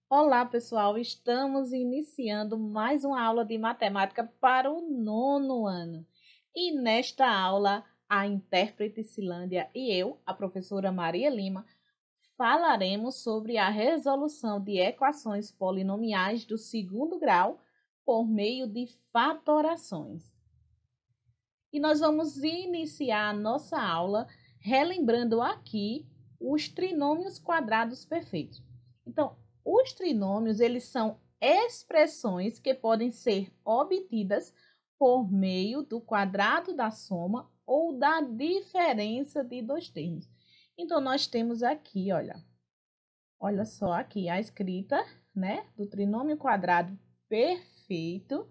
Olá, pessoal! Estamos iniciando mais uma aula de matemática para o nono ano. E nesta aula, a intérprete Cilândia e eu, a professora Maria Lima, falaremos sobre a resolução de equações polinomiais do segundo grau por meio de fatorações. E nós vamos iniciar a nossa aula relembrando aqui os trinômios quadrados perfeitos. Então, os trinômios, eles são expressões que podem ser obtidas por meio do quadrado da soma ou da diferença de dois termos. Então, nós temos aqui, olha só aqui a escrita, né, do trinômio quadrado perfeito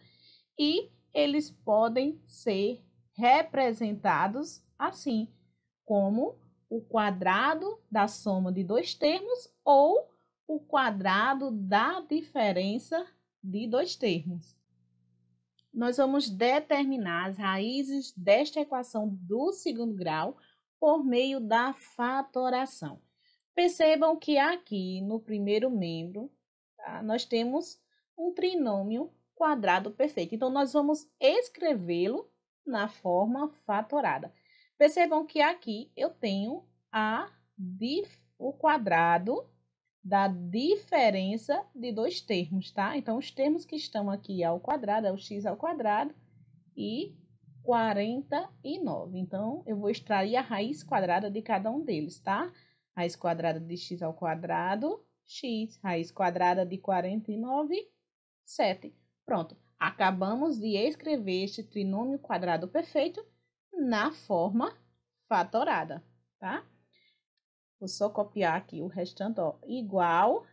e eles podem ser representados assim, como o quadrado da soma de dois termos ou o quadrado da diferença de dois termos. Nós vamos determinar as raízes desta equação do segundo grau por meio da fatoração. Percebam que aqui no primeiro membro, tá, nós temos um trinômio quadrado perfeito. Então, nós vamos escrevê-lo na forma fatorada. Percebam que aqui eu tenho o quadrado da diferença de dois termos, tá? Então, os termos que estão aqui ao quadrado é o x ao quadrado e 49. Então, eu vou extrair a raiz quadrada de cada um deles, tá? Raiz quadrada de x ao quadrado, x. Raiz quadrada de 49, 7. Pronto. Acabamos de escrever este trinômio quadrado perfeito na forma fatorada, tá? Vou só copiar aqui o restante, ó, igual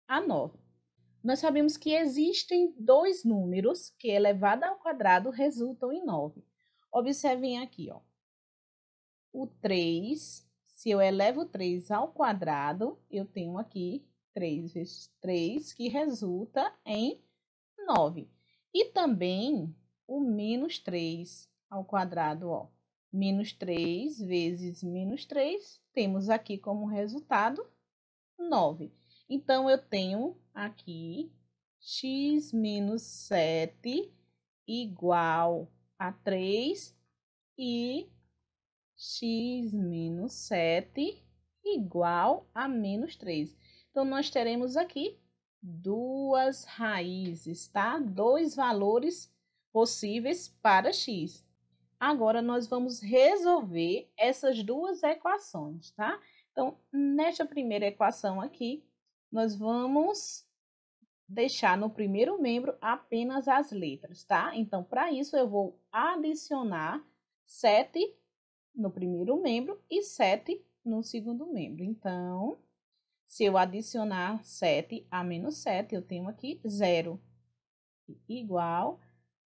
a 9. Nós sabemos que existem dois números que, elevado ao quadrado, resultam em 9. Observem aqui, ó. O 3, se eu elevo 3 ao quadrado, eu tenho aqui 3 vezes 3, que resulta em 9. E também o menos 3 ao quadrado, ó. Menos 3 vezes menos 3, temos aqui como resultado 9. Então, eu tenho aqui x menos 7 igual a 3 e x menos 7 igual a menos 3. Então, nós teremos aqui duas raízes, tá? Dois valores possíveis para x. Agora, nós vamos resolver essas duas equações, tá? Então, nesta primeira equação aqui, nós vamos deixar no primeiro membro apenas as letras, tá? Então, para isso, eu vou adicionar 7 no primeiro membro e 7 no segundo membro. Então, se eu adicionar 7 a menos 7, eu tenho aqui 0, igual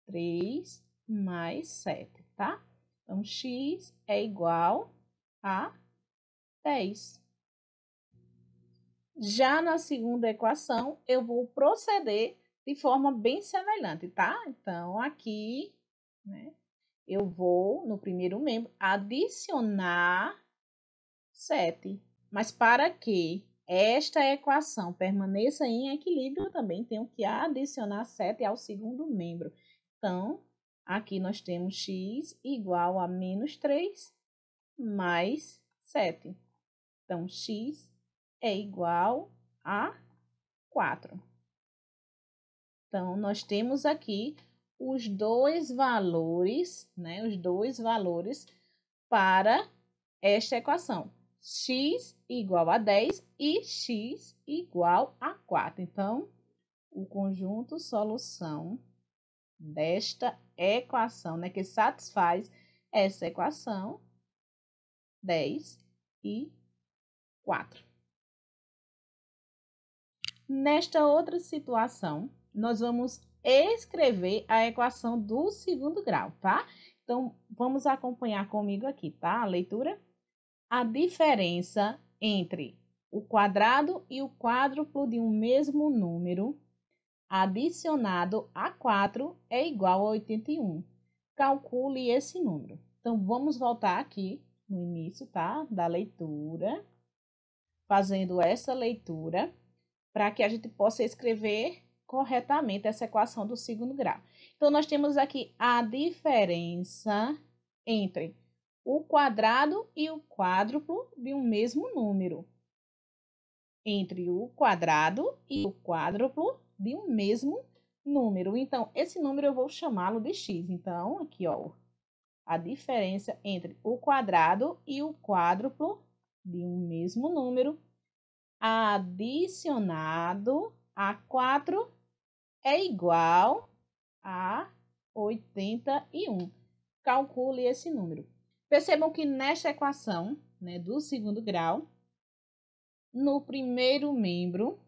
3 mais 7, tá? Então, x é igual a 10. Já na segunda equação, eu vou proceder de forma bem semelhante, tá? Então, aqui, né, eu vou, no primeiro membro, adicionar 7. Mas para que esta equação permaneça em equilíbrio, eu também tenho que adicionar 7 ao segundo membro. Então, aqui nós temos x igual a menos 3 mais 7. Então, x é igual a 4. Então, nós temos aqui os dois valores, né? Os dois valores para esta equação. X igual a 10 e x igual a 4. Então, o conjunto solução desta equação, né, que satisfaz essa equação, 10 e 4. Nesta outra situação, nós vamos escrever a equação do segundo grau, tá? Então, vamos acompanhar comigo aqui, tá? A leitura. A diferença entre o quadrado e o quádruplo de um mesmo número adicionado a 4 é igual a 81. Calcule esse número. Então, vamos voltar aqui no início, tá? Da leitura. Fazendo essa leitura, para que a gente possa escrever corretamente essa equação do segundo grau. Então, nós temos aqui a diferença entre o quadrado e o quádruplo de um mesmo número. Entre o quadrado e o quádruplo de um mesmo número. Então, esse número eu vou chamá-lo de x. Então, aqui, ó, a diferença entre o quadrado e o quádruplo de um mesmo número adicionado a 4 é igual a 81. Calcule esse número. Percebam que nesta equação, né, do segundo grau, no primeiro membro,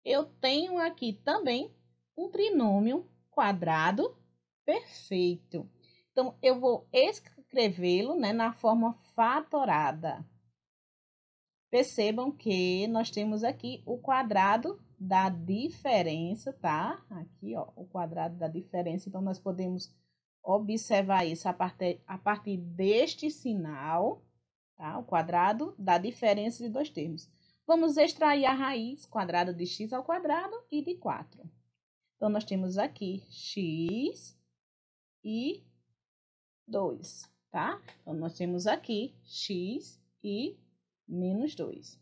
eu tenho aqui também um trinômio quadrado perfeito. Então, eu vou escrevê-lo, né, na forma fatorada. Percebam que nós temos aqui o quadrado da diferença, tá? Aqui, ó, o quadrado da diferença. Então, nós podemos observar isso a partir deste sinal, tá? O quadrado da diferença de dois termos. Vamos extrair a raiz quadrada de x ao quadrado e de 4. Então, nós temos aqui x e 2, tá? Então, nós temos aqui x e menos 2,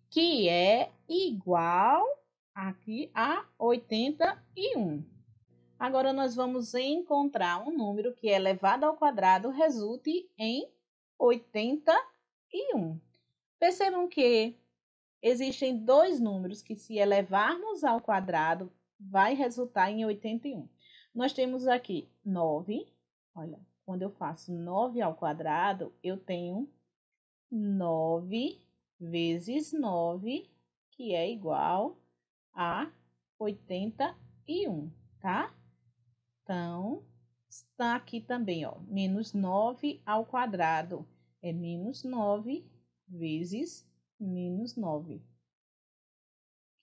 que é igual aqui a 81. Agora, nós vamos encontrar um número que elevado ao quadrado resulte em 81. Percebam que existem dois números que, se elevarmos ao quadrado, vai resultar em 81. Nós temos aqui 9. Olha, quando eu faço 9 ao quadrado, eu tenho 9 vezes 9, que é igual a 81, tá? Então, está aqui também, ó, menos 9 ao quadrado é menos 9 vezes menos 9,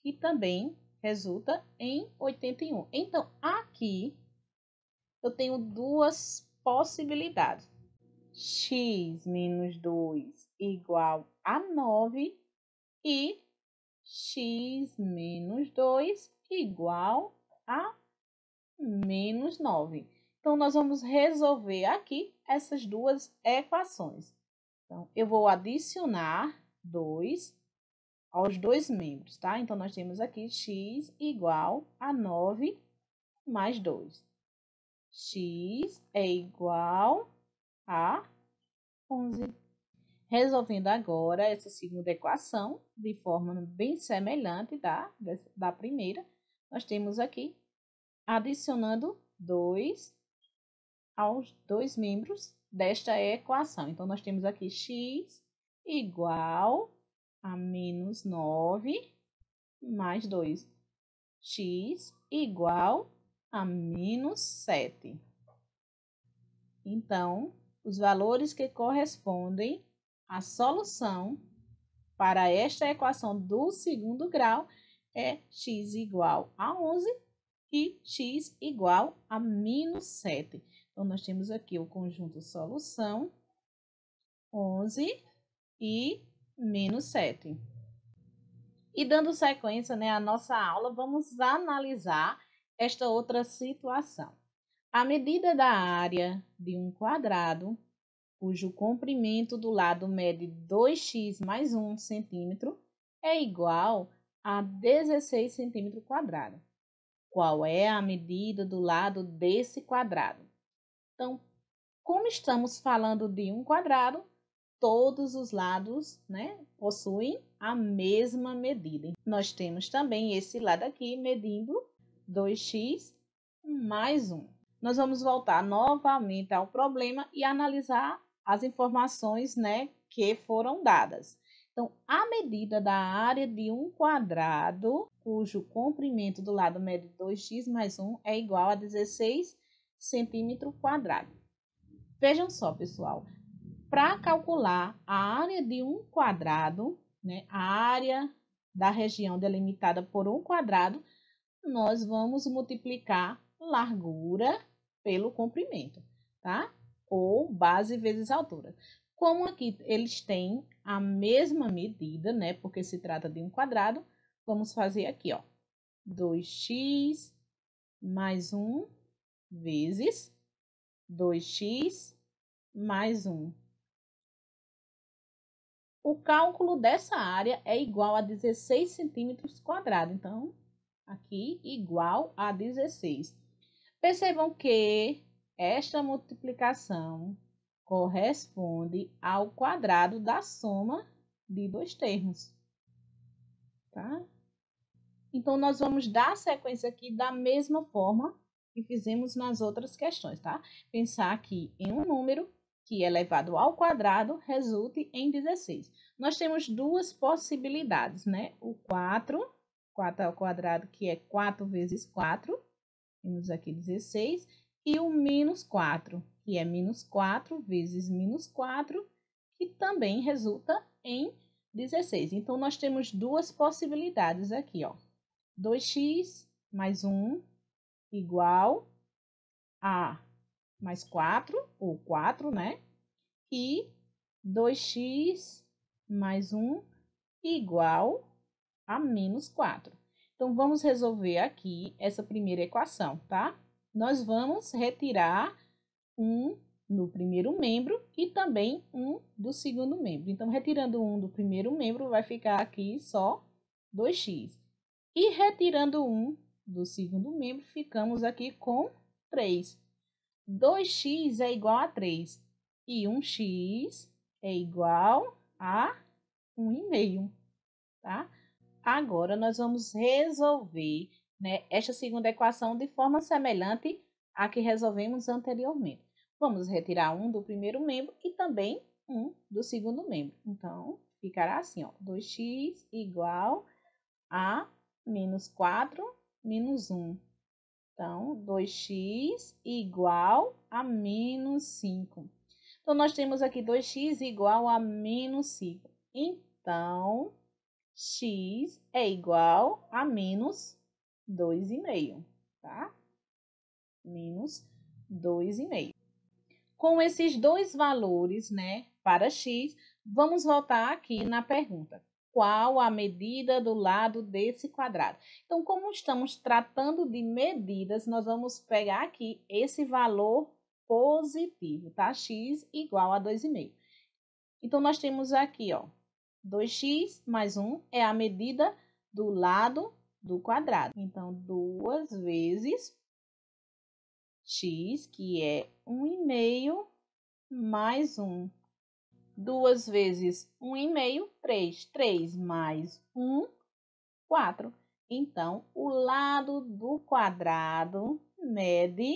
que também resulta em 81. Então, aqui eu tenho duas possibilidades. X menos 2 igual a 9 e x menos 2 igual a menos 9. Então, nós vamos resolver aqui essas duas equações. Então, eu vou adicionar 2 aos dois membros, tá? Então, nós temos aqui x igual a 9 mais 2. X é igual a 11. Resolvendo agora essa segunda equação de forma bem semelhante da primeira, nós temos aqui adicionando 2 aos dois membros desta equação. Então, nós temos aqui x igual a menos 9 mais 2. X igual a menos 7. Então, os valores que correspondem à solução para esta equação do segundo grau é x igual a 11 e x igual a menos 7. Então, nós temos aqui o conjunto solução, 11 e menos 7. E dando sequência, né, à nossa aula, vamos analisar esta outra situação. A medida da área de um quadrado, cujo comprimento do lado mede 2x mais 1 centímetro, é igual a 16 centímetros quadrados. Qual é a medida do lado desse quadrado? Então, como estamos falando de um quadrado, todos os lados, né, possuem a mesma medida. Nós temos também esse lado aqui medindo 2x mais 1. Nós vamos voltar novamente ao problema e analisar as informações, né, que foram dadas. Então, a medida da área de um quadrado, cujo comprimento do lado mede 2x mais 1, é igual a 16 centímetros quadrados. Vejam só, pessoal, para calcular a área de um quadrado, né, a área da região delimitada por um quadrado, nós vamos multiplicar largura pelo comprimento, tá? Ou base vezes altura. Como aqui eles têm a mesma medida, né? Porque se trata de um quadrado, vamos fazer aqui, ó. 2x mais 1 vezes 2x mais 1. O cálculo dessa área é igual a 16 centímetros quadrados. Então, aqui, igual a 16. Percebam que esta multiplicação corresponde ao quadrado da soma de dois termos, tá? Então, nós vamos dar sequência aqui da mesma forma que fizemos nas outras questões, tá? Pensar aqui em um número que elevado ao quadrado resulte em 16. Nós temos duas possibilidades, né? O 4 ao quadrado, que é 4 vezes 4, temos aqui 16, e o menos 4, que é menos 4 vezes menos 4, que também resulta em 16. Então, nós temos duas possibilidades aqui, ó. 2x mais 1 igual a mais 4, ou 4, né? E 2x mais 1 igual a menos 4. Então, vamos resolver aqui essa primeira equação, tá? Nós vamos retirar 1 no primeiro membro e também 1 do segundo membro. Então, retirando 1 do primeiro membro, vai ficar aqui só 2x. E retirando 1 do segundo membro, ficamos aqui com 3. 2x é igual a 3. E 1x é igual a 1,5, tá? Agora, nós vamos resolver, né, esta segunda equação de forma semelhante à que resolvemos anteriormente. Vamos retirar 1 do primeiro membro e também 1 do segundo membro. Então, ficará assim, ó, 2x igual a menos 4 menos 1. Então, 2x igual a menos 5. Então, nós temos aqui 2x igual a menos 5. Então, x é igual a menos 2,5, tá? Menos 2,5. Com esses dois valores, né, para x, vamos voltar aqui na pergunta. Qual a medida do lado desse quadrado? Então, como estamos tratando de medidas, nós vamos pegar aqui esse valor positivo, tá? X igual a 2,5. Então, nós temos aqui, ó, 2x mais 1 é a medida do lado do quadrado. Então, 2 vezes x, que é 1,5, mais 1. 2 vezes 1,5, 3. 3 mais 1, 4. Então, o lado do quadrado mede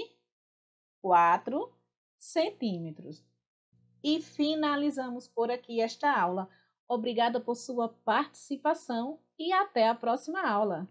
4 centímetros. E finalizamos por aqui esta aula. Obrigada por sua participação e até a próxima aula.